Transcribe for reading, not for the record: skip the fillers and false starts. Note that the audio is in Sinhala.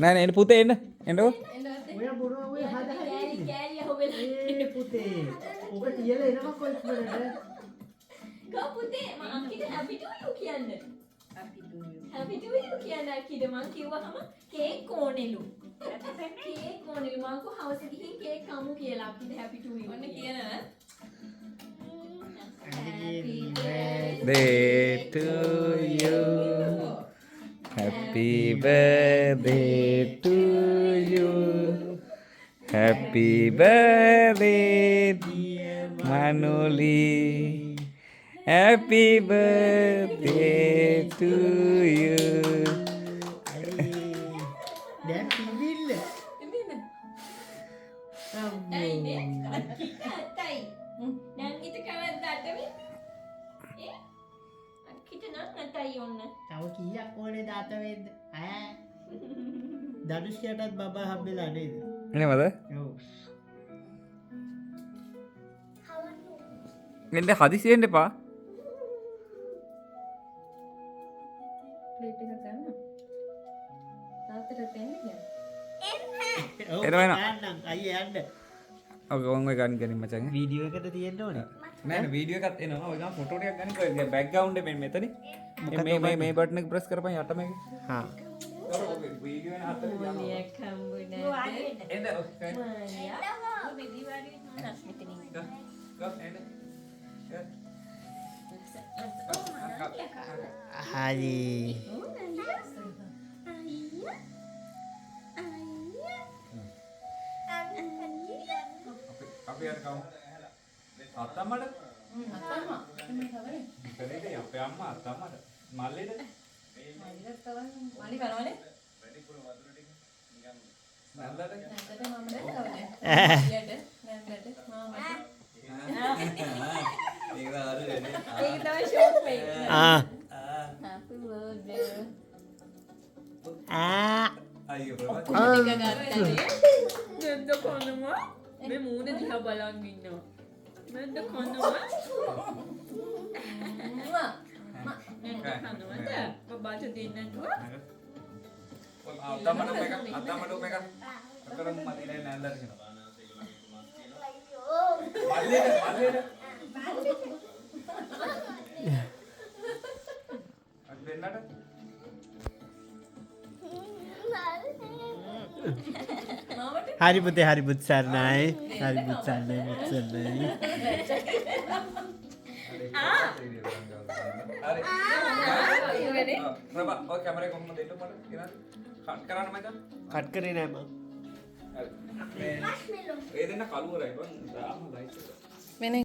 නෑ නෑ එන්න පුතේ එන්න එන්නකෝ. ඔය බොනවා ඔය හදන්නේ. කෑලි අහුවෙලා. ඒ පුතේ. ඔක තියලා එනවා කොයිස්මරට. ගා පුතේ මම අක්කිට හැපි ටු යූ කියන්න. හැපි ටු යූ කියන්න අක්කිට මං කිව්වහම කේක් ඕනෙලු. කේක් ඕනෙලු මං කෝ හවස ගිහින් කේක් කමු කියලා අක්කිට හැපි ටු යූ. ඔන්න කියනවා. Happy Day to you. Happy birthday to you. Happy birthday dear Manoli. Happy birthday to you. දැන් පිවිල්ල. අයිනේ අක්කිට අතයි. නංගිට කවදාද වෙන්නේ? අක්කිට නම් අතයි ඔන්න. තව කීයක් ඕනේ දාත වෙන්න? ඈ. දනුෂ්‍යටත් බබා හම්බෙලා නේද? එනවද? ඔව්. එන්න හදිසියෙන් එපා. ප්ලේට් එක ගන්න. තාත්තට දෙන්න කියලා. එනවා එනවා. යන්නම් අයියේ යන්න. ඔක ඔන් ඔය ගන්න ගනින් මචං. වීඩියෝ එකට තියෙන්න ඕනේ. නෑ නෑ වීඩියෝ එකක් එනවා. ඔය ගාන ෆොටෝ ටිකක් ගනින් ඔය බෑග්ග්‍රවුන්ඩ් එකේ මෙතන. මේ බටන් එක ප්‍රෙස් කරපන් යට මේක. හා. වීඩියෝ එක හතරේ යනවා. මොනියක් හම්බුනේ. එන්න ඔක. මානියා. බෙදිවාරි නස් මෙතනින්. හරි. අපි අර කවුද? අත්තම්මඩ? අත්තම්මා. මම කවරේ? ඉතලේ අපේ අම්මා අත්තම්මඩ. මල්ලේද? මල්ලිට කවන්නේ. මල්ලි කනවනේ. නැන්දට? නැන්දට මම දැක්කවනේ. ඊයට නැන්දට මාමට. ඒක ආරු වෙන්නේ. ඒක තමයි ෂෝක් වෙයි. Happy birthday. අයියෝ ප්‍රවත්. ටික ගත්තනේ. නැන්ද කනවා. මේ මූණ දිහා බලන් ඉන්නවා. නැන්ද කනවා. නැන්ද කනවද? බබාට දෙන්නද? අත්තම්මඩ මේක. අතරම මතිනේ නැන්දට කියනවා. මල්ලේද? අද දෙන්නට? හරි පුතේ හරි පුත් සර්ණයි. හරි පුත් සර්ණයි පුත් සර්ණයි. හරි. ප්‍රභා ඔය කැමරේ කොහොමද දෙන්න මට කියලා කට් කරන්න මචං. කට් කරේ නෑ මම. හරි. මේ ඒ දෙන්න කළුවරයි බං. දාන්න ලයිට් එක.